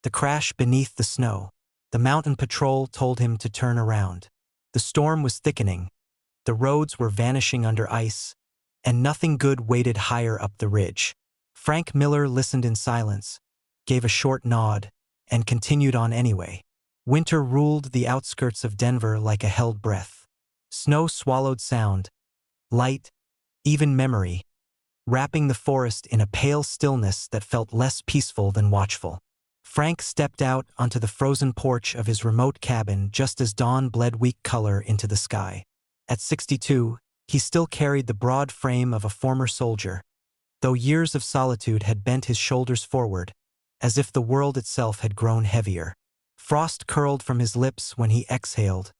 The crash beneath the snow. The mountain patrol told him to turn around. The storm was thickening. The roads were vanishing under ice, and nothing good waited higher up the ridge. Frank Miller listened in silence, gave a short nod, and continued on anyway. Winter ruled the outskirts of Denver like a held breath. Snow swallowed sound, light, even memory, wrapping the forest in a pale stillness that felt less peaceful than watchful. Frank stepped out onto the frozen porch of his remote cabin just as dawn bled weak color into the sky. At 62, he still carried the broad frame of a former soldier, though years of solitude had bent his shoulders forward, as if the world itself had grown heavier. Frost curled from his lips when he exhaled,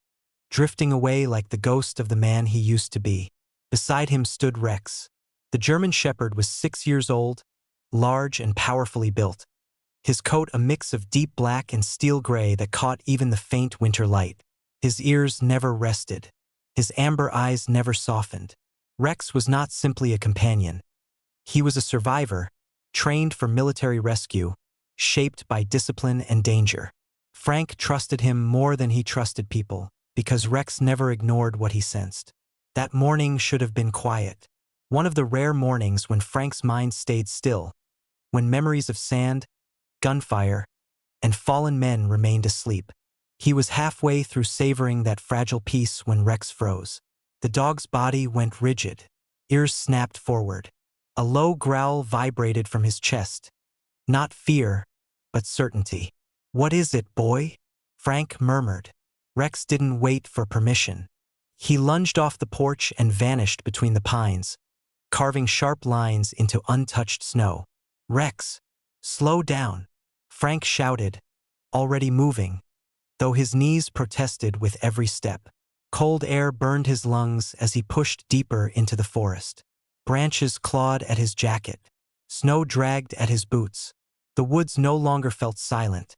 drifting away like the ghost of the man he used to be. Beside him stood Rex. The German Shepherd was 6 years old, large and powerfully built, his coat a mix of deep black and steel gray that caught even the faint winter light. His ears never rested. His amber eyes never softened. Rex was not simply a companion. He was a survivor, trained for military rescue, shaped by discipline and danger. Frank trusted him more than he trusted people, because Rex never ignored what he sensed. That morning should have been quiet. One of the rare mornings when Frank's mind stayed still, when memories of sand, gunfire, and fallen men remained asleep. He was halfway through savoring that fragile peace when Rex froze. The dog's body went rigid, ears snapped forward. A low growl vibrated from his chest. Not fear, but certainty. "What is it, boy?" Frank murmured. Rex didn't wait for permission. He lunged off the porch and vanished between the pines, carving sharp lines into untouched snow. "Rex, slow down," Frank shouted, already moving, though his knees protested with every step. Cold air burned his lungs as he pushed deeper into the forest. Branches clawed at his jacket. Snow dragged at his boots. The woods no longer felt silent.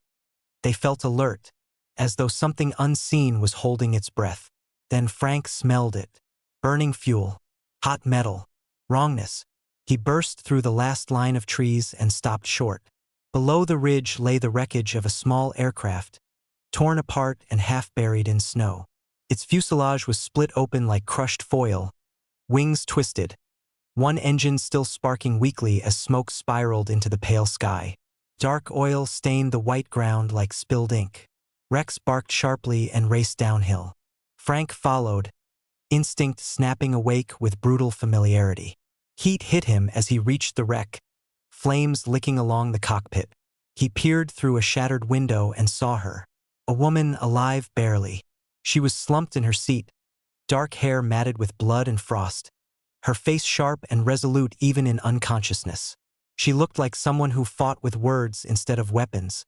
They felt alert, as though something unseen was holding its breath. Then Frank smelled it. Burning fuel, hot metal, wrongness. He burst through the last line of trees and stopped short. Below the ridge lay the wreckage of a small aircraft, torn apart and half buried in snow. Its fuselage was split open like crushed foil, wings twisted, one engine still sparking weakly as smoke spiraled into the pale sky. Dark oil stained the white ground like spilled ink. Rex barked sharply and raced downhill. Frank followed, instinct snapping awake with brutal familiarity. Heat hit him as he reached the wreck, flames licking along the cockpit. He peered through a shattered window and saw her, a woman alive barely. She was slumped in her seat, dark hair matted with blood and frost, her face sharp and resolute even in unconsciousness. She looked like someone who fought with words instead of weapons,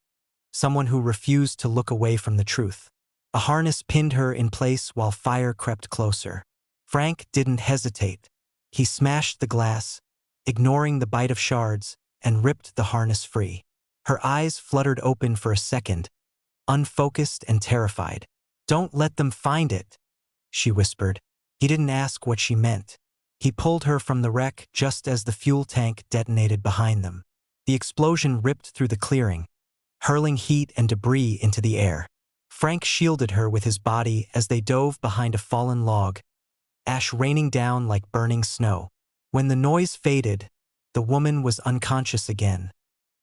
someone who refused to look away from the truth. A harness pinned her in place while fire crept closer. Frank didn't hesitate. He smashed the glass, ignoring the bite of shards, and ripped the harness free. Her eyes fluttered open for a second, unfocused and terrified. "Don't let them find it," she whispered. He didn't ask what she meant. He pulled her from the wreck just as the fuel tank detonated behind them. The explosion ripped through the clearing, hurling heat and debris into the air. Frank shielded her with his body as they dove behind a fallen log, ash raining down like burning snow. When the noise faded, the woman was unconscious again,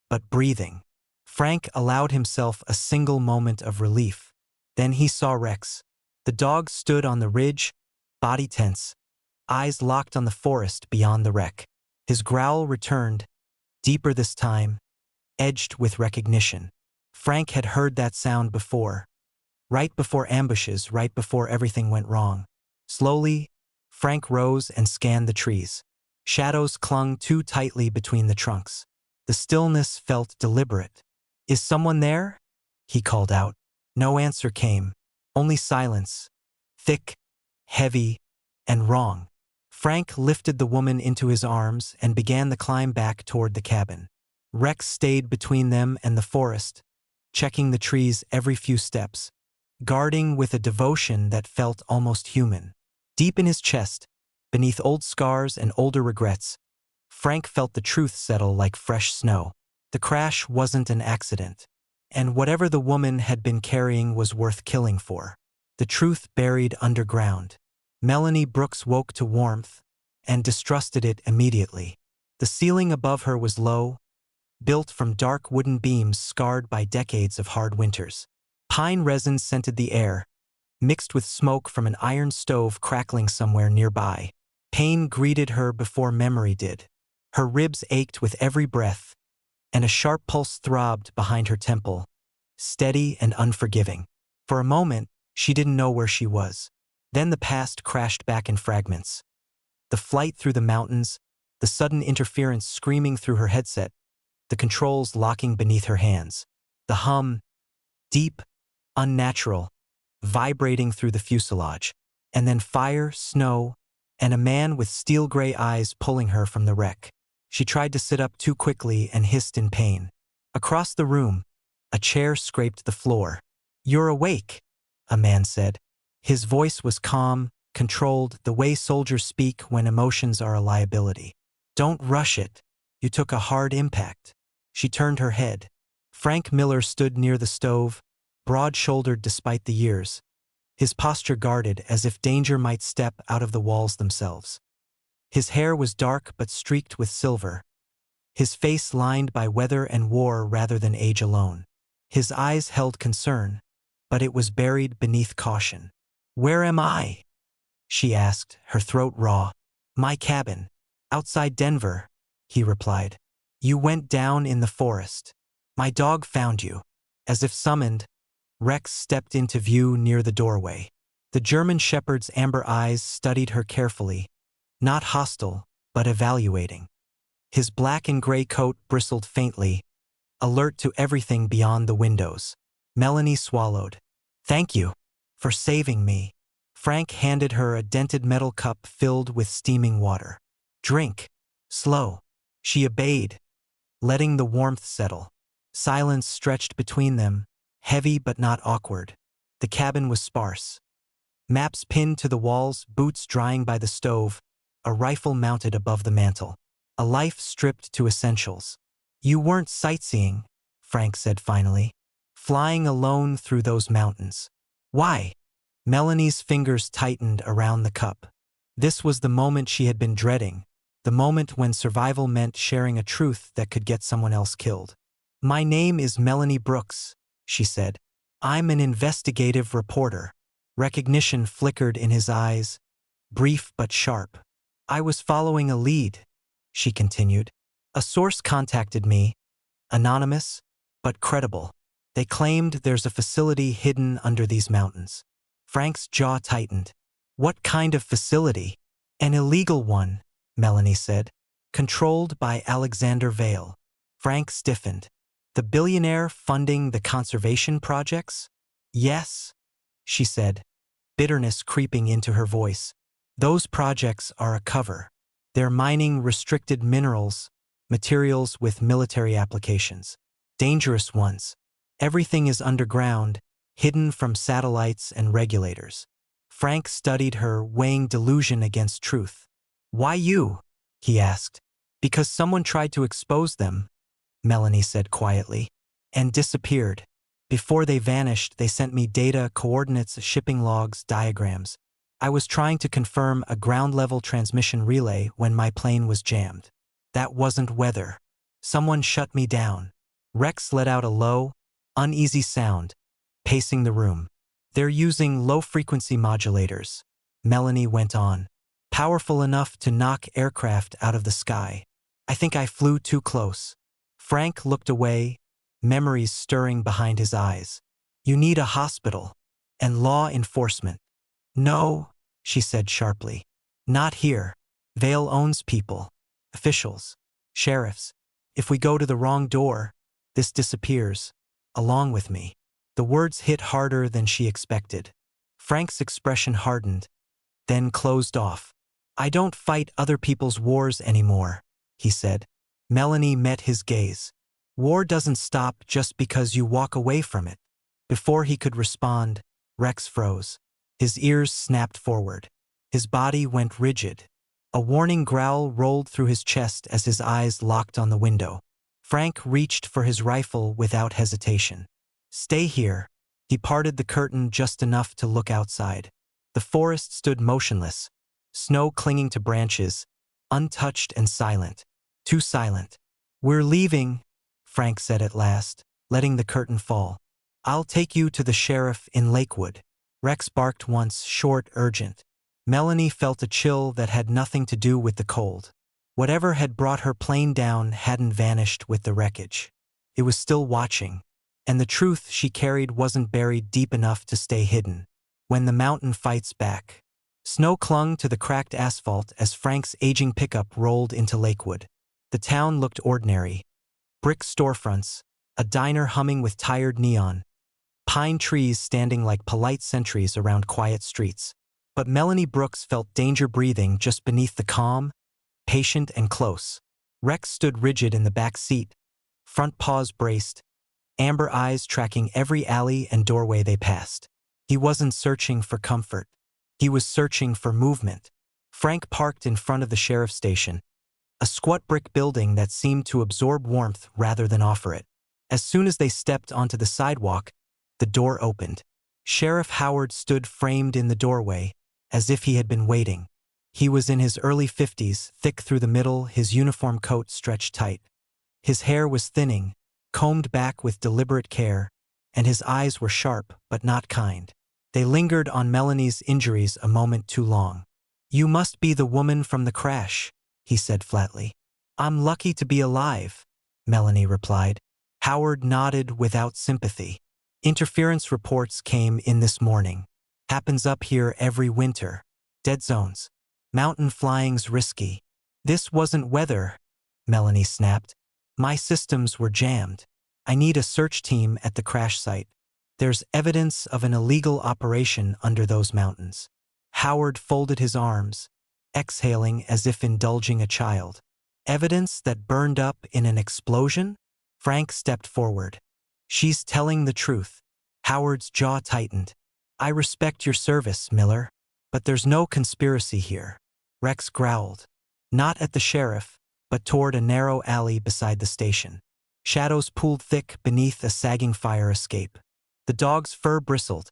but breathing. Frank allowed himself a single moment of relief. Then he saw Rex. The dog stood on the ridge, body tense, eyes locked on the forest beyond the wreck. His growl returned, deeper this time, edged with recognition. Frank had heard that sound before, right before ambushes, right before everything went wrong. Slowly, Frank rose and scanned the trees. Shadows clung too tightly between the trunks. The stillness felt deliberate. "Is someone there?" he called out. No answer came, only silence, thick, heavy, and wrong. Frank lifted the woman into his arms and began the climb back toward the cabin. Rex stayed between them and the forest, checking the trees every few steps, guarding with a devotion that felt almost human. Deep in his chest, beneath old scars and older regrets, Frank felt the truth settle like fresh snow. The crash wasn't an accident, And whatever the woman had been carrying was worth killing for. The truth buried underground. Melanie Brooks woke to warmth and distrusted it immediately. The ceiling above her was low, built from dark wooden beams scarred by decades of hard winters. Pine resin scented the air, mixed with smoke from an iron stove crackling somewhere nearby. Pain greeted her before memory did. Her ribs ached with every breath, and a sharp pulse throbbed behind her temple, steady and unforgiving. For a moment, she didn't know where she was. Then the past crashed back in fragments. The flight through the mountains, the sudden interference screaming through her headset, the controls locking beneath her hands. The hum, deep, unnatural, vibrating through the fuselage. And then fire, snow, and a man with steel-gray eyes pulling her from the wreck. She tried to sit up too quickly and hissed in pain. Across the room, a chair scraped the floor. "You're awake," a man said. His voice was calm, controlled, the way soldiers speak when emotions are a liability. "Don't rush it. You took a hard impact." She turned her head. Frank Miller stood near the stove, broad-shouldered despite the years, his posture guarded as if danger might step out of the walls themselves. His hair was dark but streaked with silver, his face lined by weather and war rather than age alone. His eyes held concern, but it was buried beneath caution. "Where am I?" she asked, her throat raw. "My cabin. Outside Denver," he replied. "You went down in the forest. My dog found you." As if summoned, Rex stepped into view near the doorway. The German shepherd's amber eyes studied her carefully, not hostile, but evaluating. His black and gray coat bristled faintly, alert to everything beyond the windows. Melanie swallowed. "Thank you for saving me." Frank handed her a dented metal cup filled with steaming water. "Drink. Slow." She obeyed, letting the warmth settle. Silence stretched between them, heavy but not awkward. The cabin was sparse. Maps pinned to the walls, boots drying by the stove, a rifle mounted above the mantel. A life stripped to essentials. "You weren't sightseeing," Frank said finally. "Flying alone through those mountains." "Why?" Melanie's fingers tightened around the cup. This was the moment she had been dreading, the moment when survival meant sharing a truth that could get someone else killed. "My name is Melanie Brooks," she said. "I'm an investigative reporter." Recognition flickered in his eyes, brief but sharp. "I was following a lead," she continued. "A source contacted me, anonymous, but credible. They claimed there's a facility hidden under these mountains." Frank's jaw tightened. "What kind of facility?" "An illegal one," Melanie said. "Controlled by Alexander Vale." Frank stiffened. "The billionaire funding the conservation projects?" "Yes," she said, bitterness creeping into her voice. "Those projects are a cover. They're mining restricted minerals, materials with military applications. Dangerous ones. Everything is underground, hidden from satellites and regulators." Frank studied her, weighing delusion against truth. "Why you?" he asked. "Because someone tried to expose them," Melanie said quietly, "and disappeared. Before they vanished, they sent me data, coordinates, shipping logs, diagrams. I was trying to confirm a ground-level transmission relay when my plane was jammed. That wasn't weather. Someone shut me down." Rex let out a low, uneasy sound, pacing the room. "They're using low-frequency modulators," Melanie went on. "Powerful enough to knock aircraft out of the sky. I think I flew too close." Frank looked away, memories stirring behind his eyes. "You need a hospital and law enforcement." "No," she said sharply. "Not here. Vale owns people, officials, sheriffs. If we go to the wrong door, this disappears, along with me." The words hit harder than she expected. Frank's expression hardened, then closed off. "I don't fight other people's wars anymore," he said. Melanie met his gaze. "War doesn't stop just because you walk away from it." Before he could respond, Rex froze. His ears snapped forward. His body went rigid. A warning growl rolled through his chest as his eyes locked on the window. Frank reached for his rifle without hesitation. Stay here. He parted the curtain just enough to look outside. The forest stood motionless, snow clinging to branches, untouched and silent. Too silent. We're leaving, Frank said at last, letting the curtain fall. I'll take you to the sheriff in Lakewood. Rex barked once, short, urgent. Melanie felt a chill that had nothing to do with the cold. Whatever had brought her plane down hadn't vanished with the wreckage. It was still watching, and the truth she carried wasn't buried deep enough to stay hidden. When the mountain fights back. Snow clung to the cracked asphalt as Frank's aging pickup rolled into Lakewood. The town looked ordinary. Brick storefronts, a diner humming with tired neon, pine trees standing like polite sentries around quiet streets. But Melanie Brooks felt danger breathing just beneath the calm, patient and close. Rex stood rigid in the back seat, front paws braced, amber eyes tracking every alley and doorway they passed. He wasn't searching for comfort. He was searching for movement. Frank parked in front of the sheriff's station, a squat brick building that seemed to absorb warmth rather than offer it. As soon as they stepped onto the sidewalk, the door opened. Sheriff Howard stood framed in the doorway, as if he had been waiting. He was in his early 50s, thick through the middle, his uniform coat stretched tight. His hair was thinning, combed back with deliberate care, and his eyes were sharp but not kind. They lingered on Melanie's injuries a moment too long. "You must be the woman from the crash," he said flatly. "I'm lucky to be alive," Melanie replied. Howard nodded without sympathy. "Interference reports came in this morning. Happens up here every winter. Dead zones. Mountain flying's risky." "This wasn't weather," Melanie snapped. "My systems were jammed. I need a search team at the crash site. There's evidence of an illegal operation under those mountains." Howard folded his arms, exhaling as if indulging a child. "Evidence that burned up in an explosion?" Frank stepped forward. "She's telling the truth." Howard's jaw tightened. "I respect your service, Miller, but there's no conspiracy here." Rex growled. Not at the sheriff, but toward a narrow alley beside the station. Shadows pooled thick beneath a sagging fire escape. The dog's fur bristled,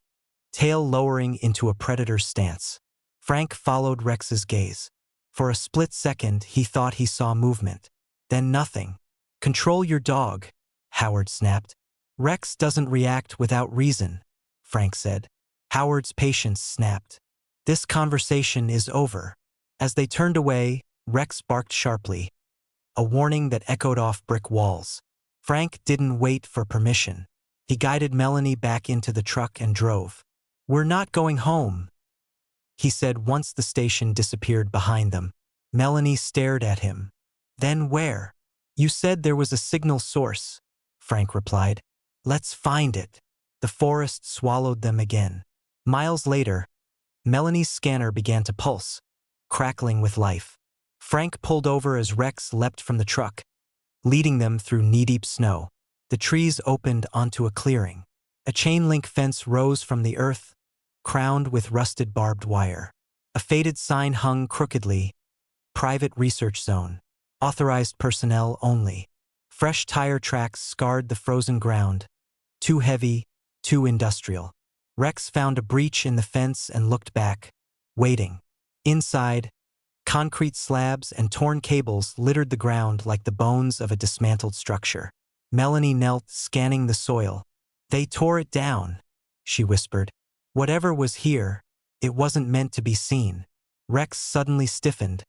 tail lowering into a predator's stance. Frank followed Rex's gaze. For a split second, he thought he saw movement. Then nothing. "Control your dog," Howard snapped. "Rex doesn't react without reason," Frank said. Howard's patience snapped. "This conversation is over." As they turned away, Rex barked sharply, a warning that echoed off brick walls. Frank didn't wait for permission. He guided Melanie back into the truck and drove. "We're not going home," he said once the station disappeared behind them. Melanie stared at him. "Then where?" "You said there was a signal source," Frank replied. "Let's find it." The forest swallowed them again. Miles later, Melanie's scanner began to pulse, crackling with life. Frank pulled over as Rex leapt from the truck, leading them through knee-deep snow. The trees opened onto a clearing. A chain-link fence rose from the earth, crowned with rusted barbed wire. A faded sign hung crookedly, "Private Research Zone. Authorized personnel only." Fresh tire tracks scarred the frozen ground. Too heavy, too industrial. Rex found a breach in the fence and looked back, waiting. Inside, concrete slabs and torn cables littered the ground like the bones of a dismantled structure. Melanie knelt, scanning the soil. "They tore it down," she whispered. "Whatever was here, it wasn't meant to be seen." Rex suddenly stiffened,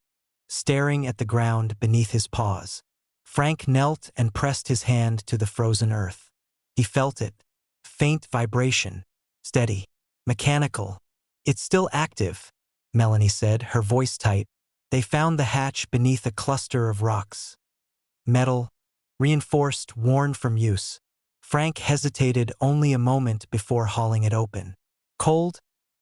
staring at the ground beneath his paws. Frank knelt and pressed his hand to the frozen earth. He felt it. Faint vibration. Steady. Mechanical. "It's still active," Melanie said, her voice tight. "They found the hatch beneath a cluster of rocks. Metal, reinforced, worn from use." Frank hesitated only a moment before hauling it open. Cold,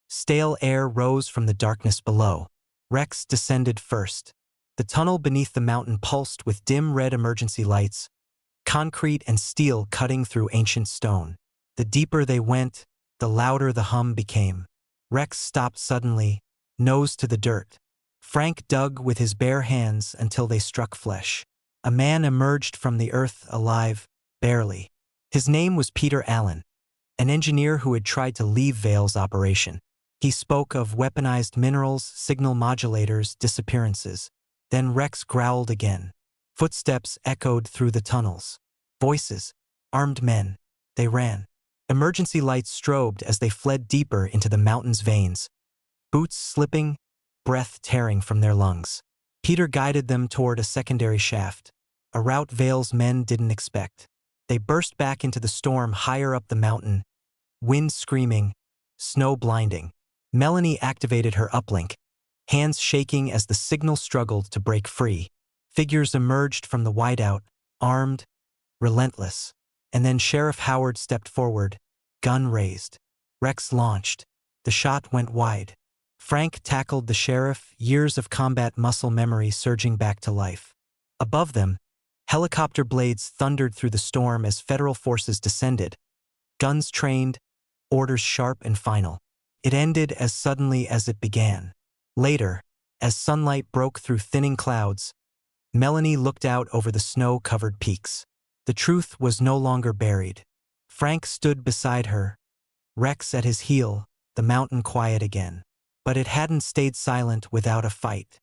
stale air rose from the darkness below. Rex descended first. The tunnel beneath the mountain pulsed with dim red emergency lights, concrete and steel cutting through ancient stone. The deeper they went, the louder the hum became. Rex stopped suddenly, nose to the dirt. Frank dug with his bare hands until they struck flesh. A man emerged from the earth alive, barely. His name was Peter Allen. an engineer who had tried to leave Vale's operation. He spoke of weaponized minerals, signal modulators, disappearances. Then Rex growled again. Footsteps echoed through the tunnels. Voices. Armed men. They ran. Emergency lights strobed as they fled deeper into the mountain's veins. Boots slipping, breath tearing from their lungs. Peter guided them toward a secondary shaft, a route Vale's men didn't expect. They burst back into the storm higher up the mountain, wind screaming, snow blinding. Melanie activated her uplink, hands shaking as the signal struggled to break free. Figures emerged from the whiteout, armed, relentless. And then Sheriff Howard stepped forward, gun raised. Rex launched. The shot went wide. Frank tackled the sheriff, years of combat muscle memory surging back to life. Above them, helicopter blades thundered through the storm as federal forces descended. Guns trained, orders sharp and final. It ended as suddenly as it began. Later, as sunlight broke through thinning clouds, Melanie looked out over the snow-covered peaks. The truth was no longer buried. Frank stood beside her, Rex at his heel, the mountain quiet again. But it hadn't stayed silent without a fight.